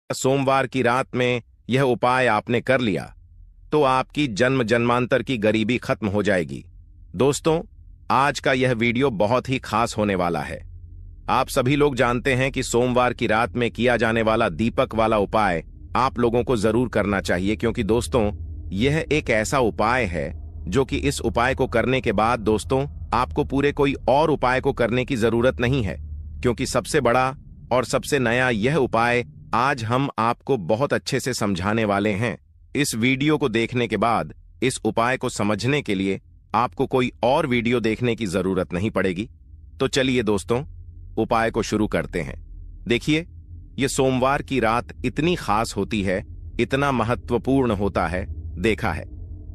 सोमवार की रात में यह उपाय आपने कर लिया तो आपकी जन्म जन्मांतर की गरीबी खत्म हो जाएगी। दोस्तों, आज का यह वीडियो बहुत ही खास होने वाला है। आप सभी लोग जानते हैं कि सोमवार की रात में किया जाने वाला दीपक वाला उपाय आप लोगों को जरूर करना चाहिए, क्योंकि दोस्तों यह एक ऐसा उपाय है जो कि इस उपाय को करने के बाद दोस्तों आपको पूरे कोई और उपाय को करने की जरूरत नहीं है, क्योंकि सबसे बड़ा और सबसे नया यह उपाय आज हम आपको बहुत अच्छे से समझाने वाले हैं। इस वीडियो को देखने के बाद इस उपाय को समझने के लिए आपको कोई और वीडियो देखने की जरूरत नहीं पड़ेगी। तो चलिए दोस्तों, उपाय को शुरू करते हैं। देखिए, यह सोमवार की रात इतनी खास होती है, इतना महत्वपूर्ण होता है। देखा है,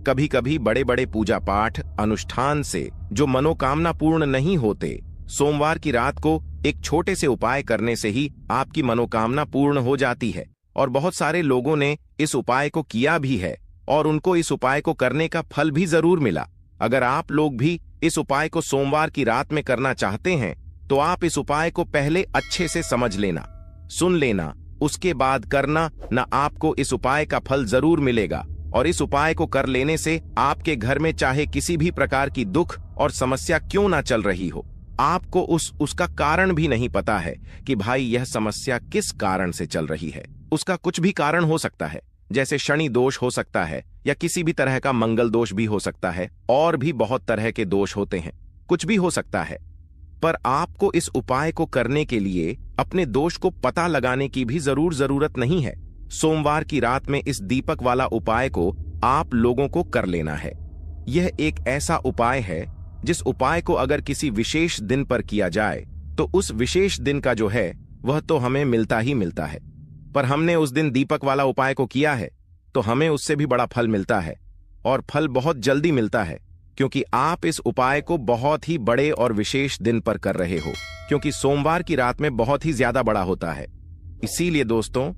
कभी कभी बड़े बड़े पूजा पाठ अनुष्ठान से जो मनोकामना पूर्ण नहीं होते, सोमवार की रात को एक छोटे से उपाय करने से ही आपकी मनोकामना पूर्ण हो जाती है। और बहुत सारे लोगों ने इस उपाय को किया भी है और उनको इस उपाय को करने का फल भी जरूर मिला। अगर आप लोग भी इस उपाय को सोमवार की रात में करना चाहते हैं तो आप इस उपाय को पहले अच्छे से समझ लेना, सुन लेना, उसके बाद करना, न आपको इस उपाय का फल जरूर मिलेगा। और इस उपाय को कर लेने से आपके घर में चाहे किसी भी प्रकार की दुख और समस्या क्यों ना चल रही हो, आपको उसका कारण भी नहीं पता है कि भाई यह समस्या किस कारण से चल रही है। उसका कुछ भी कारण हो सकता है, जैसे शनि दोष हो सकता है या किसी भी तरह का मंगल दोष भी हो सकता है, और भी बहुत तरह के दोष होते हैं, कुछ भी हो सकता है। पर आपको इस उपाय को करने के लिए अपने दोष को पता लगाने की भी जरूरत नहीं है। सोमवार की रात में इस दीपक वाला उपाय को आप लोगों को कर लेना है। यह एक ऐसा उपाय है जिस उपाय को अगर किसी विशेष दिन पर किया जाए तो उस विशेष दिन का जो है वह तो हमें मिलता ही मिलता है। पर हमने उस दिन दीपक वाला उपाय को किया है तो हमें उससे भी बड़ा फल मिलता है, और फल बहुत जल्दी मिलता है, क्योंकि आप इस उपाय को बहुत ही बड़े और विशेष दिन पर कर रहे हो, क्योंकि सोमवार की रात में बहुत ही ज्यादा बड़ा होता है। इसीलिए दोस्तों,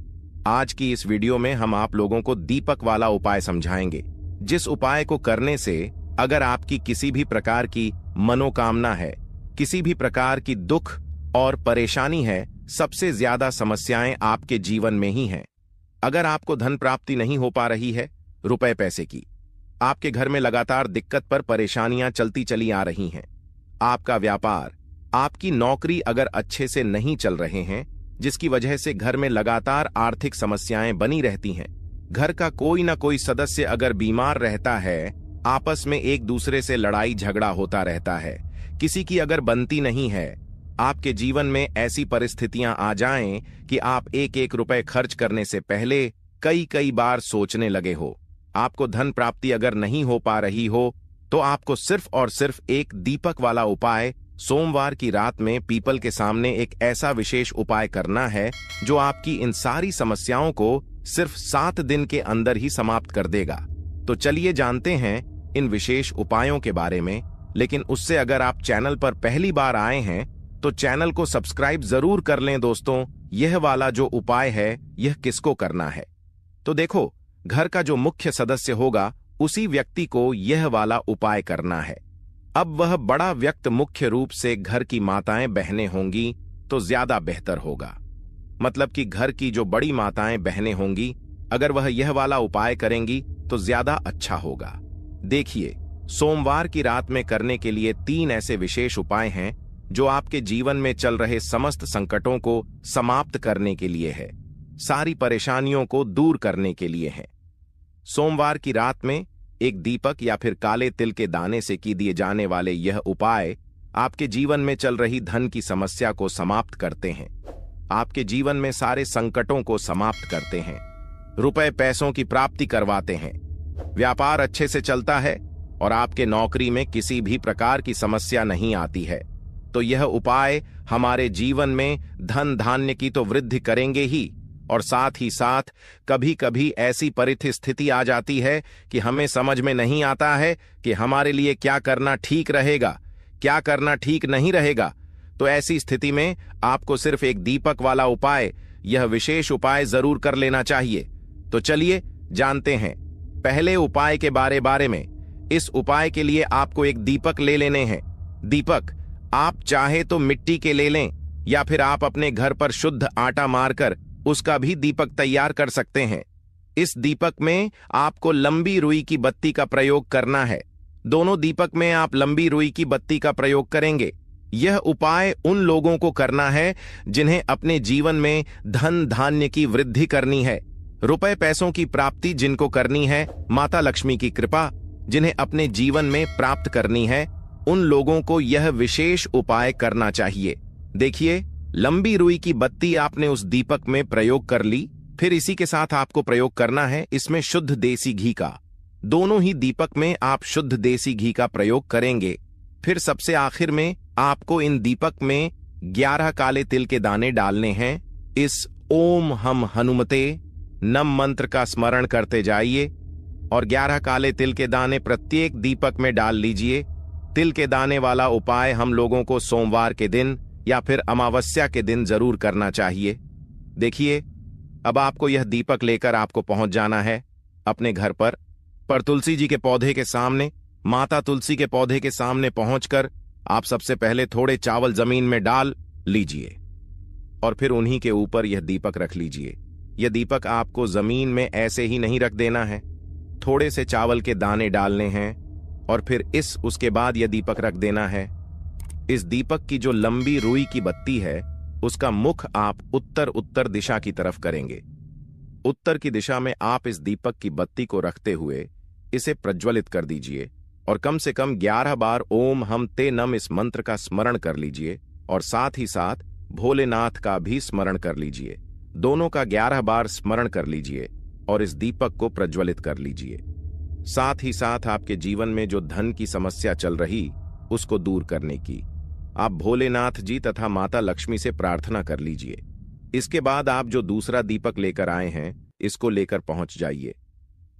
आज की इस वीडियो में हम आप लोगों को दीपक वाला उपाय समझाएंगे, जिस उपाय को करने से अगर आपकी किसी भी प्रकार की मनोकामना है, किसी भी प्रकार की दुख और परेशानी है, सबसे ज्यादा समस्याएं आपके जीवन में ही हैं। अगर आपको धन प्राप्ति नहीं हो पा रही है, रुपए पैसे की, आपके घर में लगातार दिक्कत पर परेशानियां चलती चली आ रही हैं, आपका व्यापार, आपकी नौकरी अगर अच्छे से नहीं चल रहे हैं, जिसकी वजह से घर में लगातार आर्थिक समस्याएं बनी रहती हैं, घर का कोई ना कोई सदस्य अगर बीमार रहता है, आपस में एक दूसरे से लड़ाई झगड़ा होता रहता है, किसी की अगर बनती नहीं है, आपके जीवन में ऐसी परिस्थितियां आ जाएं कि आप एक एक रुपए खर्च करने से पहले कई बार सोचने लगे हो, आपको धन प्राप्ति अगर नहीं हो पा रही हो, तो आपको सिर्फ और सिर्फ एक दीपक वाला उपाय सोमवार की रात में पीपल के सामने एक ऐसा विशेष उपाय करना है जो आपकी इन सारी समस्याओं को सिर्फ 7 दिन के अंदर ही समाप्त कर देगा। तो चलिए जानते हैं इन विशेष उपायों के बारे में। लेकिन उससे अगर आप चैनल पर पहली बार आए हैं तो चैनल को सब्सक्राइब जरूर कर लें। दोस्तों, यह वाला जो उपाय है यह किसको करना है? तो देखो, घर का जो मुख्य सदस्य होगा उसी व्यक्ति को यह वाला उपाय करना है। अब वह बड़ा व्यक्ति मुख्य रूप से घर की माताएं बहनें होंगी तो ज्यादा बेहतर होगा। मतलब कि घर की जो बड़ी माताएं बहनें होंगी, अगर वह यह वाला उपाय करेंगी तो ज्यादा अच्छा होगा। देखिए, सोमवार की रात में करने के लिए 3 ऐसे विशेष उपाय हैं जो आपके जीवन में चल रहे समस्त संकटों को समाप्त करने के लिए है, सारी परेशानियों को दूर करने के लिए है। सोमवार की रात में एक दीपक या फिर काले तिल के दाने से की दिए जाने वाले यह उपाय आपके जीवन में चल रही धन की समस्या को समाप्त करते हैं, आपके जीवन में सारे संकटों को समाप्त करते हैं, रुपए पैसों की प्राप्ति करवाते हैं, व्यापार अच्छे से चलता है और आपके नौकरी में किसी भी प्रकार की समस्या नहीं आती है। तो यह उपाय हमारे जीवन में धन धान्य की तो वृद्धि करेंगे ही, और साथ ही साथ कभी कभी ऐसी परिस्थिति आ जाती है कि हमें समझ में नहीं आता है कि हमारे लिए क्या करना ठीक रहेगा, क्या करना ठीक नहीं रहेगा। तो ऐसी स्थिति में आपको सिर्फ एक दीपक वाला उपाय, यह विशेष उपाय जरूर कर लेना चाहिए। तो चलिए जानते हैं पहले उपाय के बारे में। इस उपाय के लिए आपको एक दीपक ले लेने हैं। दीपक आप चाहे तो मिट्टी के ले लें या फिर आप अपने घर पर शुद्ध आटा मारकर उसका भी दीपक तैयार कर सकते हैं। इस दीपक में आपको लंबी रुई की बत्ती का प्रयोग करना है। दोनों दीपक में आप लंबी रुई की बत्ती का प्रयोग करेंगे। यह उपाय उन लोगों को करना है जिन्हें अपने जीवन में धन धान्य की वृद्धि करनी है, रुपए पैसों की प्राप्ति जिनको करनी है, माता लक्ष्मी की कृपा जिन्हें अपने जीवन में प्राप्त करनी है, उन लोगों को यह विशेष उपाय करना चाहिए। देखिए, लंबी रुई की बत्ती आपने उस दीपक में प्रयोग कर ली। फिर इसी के साथ आपको प्रयोग करना है इसमें शुद्ध देसी घी का। दोनों ही दीपक में आप शुद्ध देसी घी का प्रयोग करेंगे। फिर सबसे आखिर में आपको इन दीपक में 11 काले तिल के दाने डालने हैं। इस ओम हम हनुमते नम मंत्र का स्मरण करते जाइए और 11 काले तिल के दाने प्रत्येक दीपक में डाल लीजिए। तिल के दाने वाला उपाय हम लोगों को सोमवार के दिन या फिर अमावस्या के दिन जरूर करना चाहिए। देखिए, अब आपको यह दीपक लेकर आपको पहुंच जाना है अपने घर पर तुलसी जी के पौधे के सामने, माता तुलसी के पौधे के सामने पहुंचकर आप सबसे पहले थोड़े चावल जमीन में डाल लीजिए और फिर उन्हीं के ऊपर यह दीपक रख लीजिए। यह दीपक आपको जमीन में ऐसे ही नहीं रख देना है, थोड़े से चावल के दाने डालने हैं और फिर उसके बाद यह दीपक रख देना है। इस दीपक की जो लंबी रुई की बत्ती है उसका मुख आप उत्तर दिशा की तरफ करेंगे। उत्तर की दिशा में आप इस दीपक की बत्ती को रखते हुए इसे प्रज्वलित कर दीजिए और कम से कम 11 बार ओम हम ते नम इस मंत्र का स्मरण कर लीजिए और साथ ही साथ भोलेनाथ का भी स्मरण कर लीजिए। दोनों का 11 बार स्मरण कर लीजिए और इस दीपक को प्रज्वलित कर लीजिए। साथ ही साथ आपके जीवन में जो धन की समस्या चल रही उसको दूर करने की आप भोलेनाथ जी तथा माता लक्ष्मी से प्रार्थना कर लीजिए। इसके बाद आप जो दूसरा दीपक लेकर आए हैं इसको लेकर पहुंच जाइए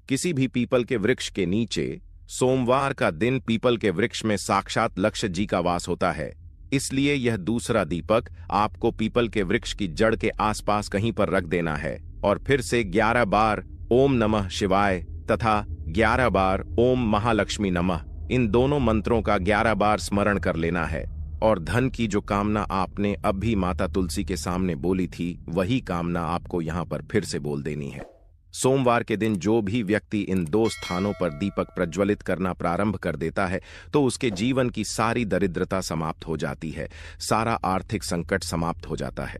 किसी भी पीपल के वृक्ष के नीचे। सोमवार का दिन पीपल के वृक्ष में साक्षात लक्ष्य जी का वास होता है, इसलिए यह दूसरा दीपक आपको पीपल के वृक्ष की जड़ के आसपास कहीं पर रख देना है और फिर से 11 बार ओम नमः शिवाय तथा 11 बार ओम महालक्ष्मी नमः इन दोनों मंत्रों का 11 बार स्मरण कर लेना है और धन की जो कामना आपने अब भी माता तुलसी के सामने बोली थी वही कामना आपको यहां पर फिर से बोल देनी है। सोमवार के दिन जो भी व्यक्ति इन 2 स्थानों पर दीपक प्रज्वलित करना प्रारंभ कर देता है तो उसके जीवन की सारी दरिद्रता समाप्त हो जाती है, सारा आर्थिक संकट समाप्त हो जाता है,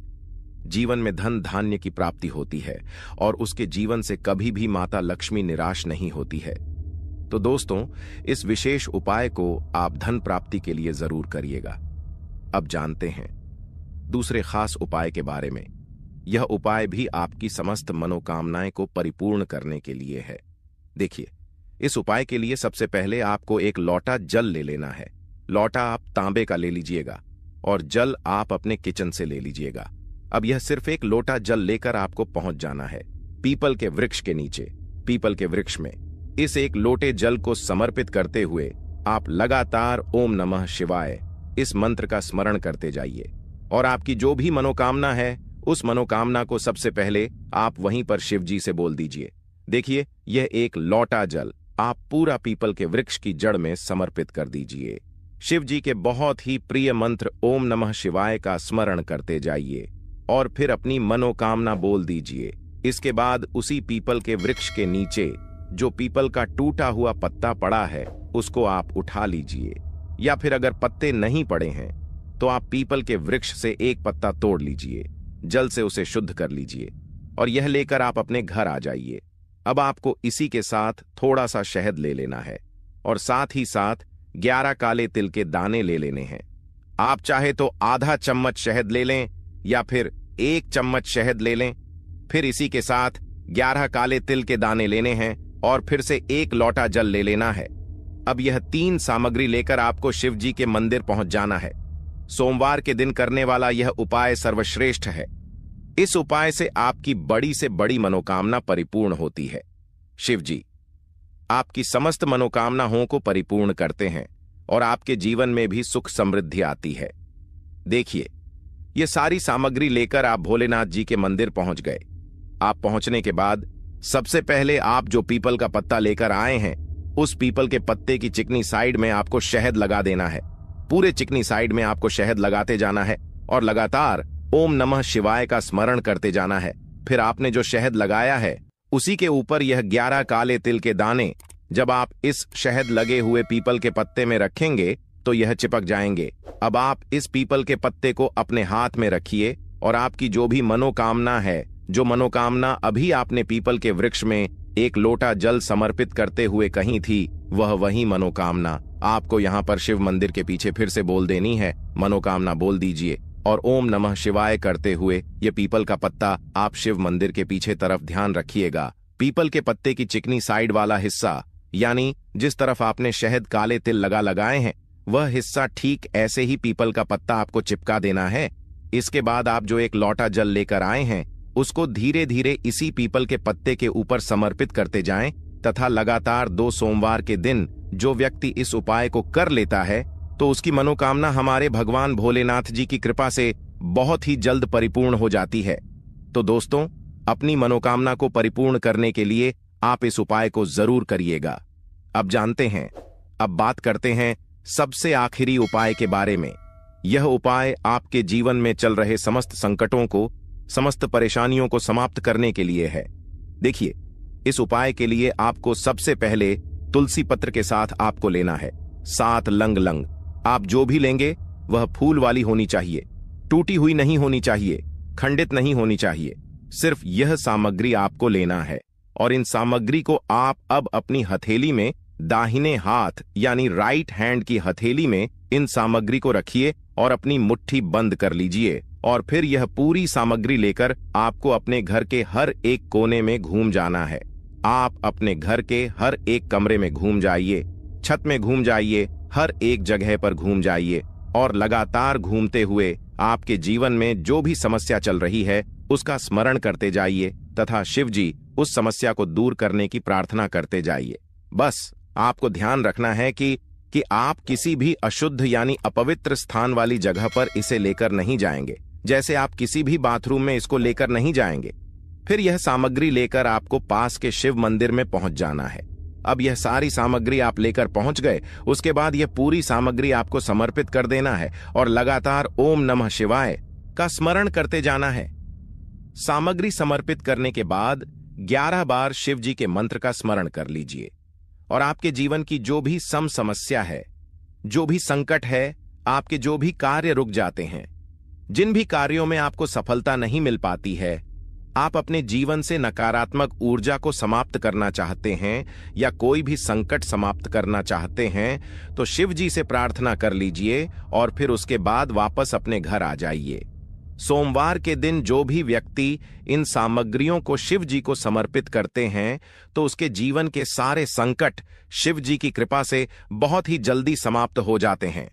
जीवन में धन धान्य की प्राप्ति होती है और उसके जीवन से कभी भी माता लक्ष्मी निराश नहीं होती है। तो दोस्तों, इस विशेष उपाय को आप धन प्राप्ति के लिए जरूर करिएगा। अब जानते हैं दूसरे खास उपाय के बारे में। यह उपाय भी आपकी समस्त मनोकामनाएं को परिपूर्ण करने के लिए है। देखिए, इस उपाय के लिए सबसे पहले आपको एक लोटा जल ले लेना है। लोटा आप तांबे का ले लीजिएगा और जल आप अपने किचन से ले लीजिएगा। अब यह सिर्फ एक लोटा जल लेकर आपको पहुंच जाना है पीपल के वृक्ष के नीचे। पीपल के वृक्ष में इस एक लोटे जल को समर्पित करते हुए आप लगातार ओम नमः शिवाय इस मंत्र का स्मरण करते जाइए और आपकी जो भी मनोकामना है उस मनोकामना को सबसे पहले आप वहीं पर शिव जी से बोल दीजिए। देखिए, यह एक लोटा जल आप पूरा पीपल के वृक्ष की जड़ में समर्पित कर दीजिए। शिव जी के बहुत ही प्रिय मंत्र ओम नमः शिवाय का स्मरण करते जाइए और फिर अपनी मनोकामना बोल दीजिए। इसके बाद उसी पीपल के वृक्ष के नीचे जो पीपल का टूटा हुआ पत्ता पड़ा है उसको आप उठा लीजिए, या फिर अगर पत्ते नहीं पड़े हैं तो आप पीपल के वृक्ष से एक पत्ता तोड़ लीजिए, जल से उसे शुद्ध कर लीजिए और यह लेकर आप अपने घर आ जाइए। अब आपको इसी के साथ थोड़ा सा शहद ले लेना है और साथ ही साथ 11 काले तिल के दाने ले लेने हैं। आप चाहे तो आधा चम्मच शहद ले लें या फिर 1 चम्मच शहद ले लें। फिर इसी के साथ 11 काले तिल के दाने लेने हैं और फिर से 1 लोटा जल ले लेना है। अब यह 3 सामग्री लेकर आपको शिव जी के मंदिर पहुंच जाना है। सोमवार के दिन करने वाला यह उपाय सर्वश्रेष्ठ है। इस उपाय से आपकी बड़ी से बड़ी मनोकामना परिपूर्ण होती है। शिव जी आपकी समस्त मनोकामनाओं को परिपूर्ण करते हैं और आपके जीवन में भी सुख समृद्धि आती है। देखिए, ये सारी सामग्री लेकर आप भोलेनाथ जी के मंदिर पहुंच गए। आप पहुंचने के बाद सबसे पहले आप जो पीपल का पत्ता लेकर आए हैं उस पीपल के पत्ते की चिकनी साइड में आपको शहद लगा देना है। पूरे चिकनी साइड में आपको शहद लगाते जाना है और लगातार ओम नमः शिवाय का स्मरण करते जाना है फिर आपने जो शहद लगाया है उसी के ऊपर यह 11 काले तिल के दाने जब आप इस शहद लगे हुए पीपल के पत्ते में रखेंगे तो यह चिपक जाएंगे। अब आप इस पीपल के पत्ते को अपने हाथ में रखिए और आपकी जो भी मनोकामना है, जो मनोकामना अभी आपने पीपल के वृक्ष में एक लोटा जल समर्पित करते हुए कही थी, वह वही मनोकामना आपको यहाँ पर शिव मंदिर के पीछे फिर से बोल देनी है। मनोकामना बोल दीजिए और ओम नमः शिवाय करते हुए ये पीपल का पत्ता आप शिव मंदिर के पीछे तरफ ध्यान रखिएगा। पीपल के पत्ते की चिकनी साइड वाला हिस्सा, यानी जिस तरफ आपने शहद काले तिल लगाए हैं, वह हिस्सा ठीक ऐसे ही पीपल का पत्ता आपको चिपका देना है। इसके बाद आप जो एक लोटा जल लेकर आए हैं उसको धीरे धीरे इसी पीपल के पत्ते के ऊपर समर्पित करते जाएं तथा लगातार 2 सोमवार के दिन जो व्यक्ति इस उपाय को कर लेता है तो उसकी मनोकामना हमारे भगवान भोलेनाथ जी की कृपा से बहुत ही जल्द परिपूर्ण हो जाती है। तो दोस्तों, अपनी मनोकामना को परिपूर्ण करने के लिए आप इस उपाय को जरूर करिएगा। अब बात करते हैं सबसे आखिरी उपाय के बारे में। यह उपाय आपके जीवन में चल रहे समस्त संकटों को, समस्त परेशानियों को समाप्त करने के लिए है। देखिए, इस उपाय के लिए आपको सबसे पहले तुलसी पत्र के साथ आपको लेना है 7 लंग। आप जो भी लेंगे वह फूल वाली होनी चाहिए, टूटी हुई नहीं होनी चाहिए, खंडित नहीं होनी चाहिए। सिर्फ यह सामग्री आपको लेना है और इन सामग्री को आप अब अपनी हथेली में, दाहिने हाथ यानी राइट हैंड की हथेली में इन सामग्री को रखिए और अपनी मुट्ठी बंद कर लीजिए। और फिर यह पूरी सामग्री लेकर आपको अपने घर के हर एक कोने में घूम जाना है। आप अपने घर के हर एक कमरे में घूम जाइए, छत में घूम जाइए, हर एक जगह पर घूम जाइए और लगातार घूमते हुए आपके जीवन में जो भी समस्या चल रही है उसका स्मरण करते जाइए तथा शिव जी उस समस्या को दूर करने की प्रार्थना करते जाइए। बस आपको ध्यान रखना है कि आप किसी भी अशुद्ध यानी अपवित्र स्थान वाली जगह पर इसे लेकर नहीं जाएंगे। जैसे आप किसी भी बाथरूम में इसको लेकर नहीं जाएंगे। फिर यह सामग्री लेकर आपको पास के शिव मंदिर में पहुंच जाना है। अब यह सारी सामग्री आप लेकर पहुंच गए, उसके बाद यह पूरी सामग्री आपको समर्पित कर देना है और लगातार ओम नमः शिवाय का स्मरण करते जाना है। सामग्री समर्पित करने के बाद 11 बार शिव जी के मंत्र का स्मरण कर लीजिए और आपके जीवन की जो भी समस्या है, जो भी संकट है, आपके जो भी कार्य रुक जाते हैं, जिन भी कार्यों में आपको सफलता नहीं मिल पाती है, आप अपने जीवन से नकारात्मक ऊर्जा को समाप्त करना चाहते हैं या कोई भी संकट समाप्त करना चाहते हैं, तो शिव जी से प्रार्थना कर लीजिए और फिर उसके बाद वापस अपने घर आ जाइए। सोमवार के दिन जो भी व्यक्ति इन सामग्रियों को शिव जी को समर्पित करते हैं तो उसके जीवन के सारे संकट शिव जी की कृपा से बहुत ही जल्दी समाप्त हो जाते हैं।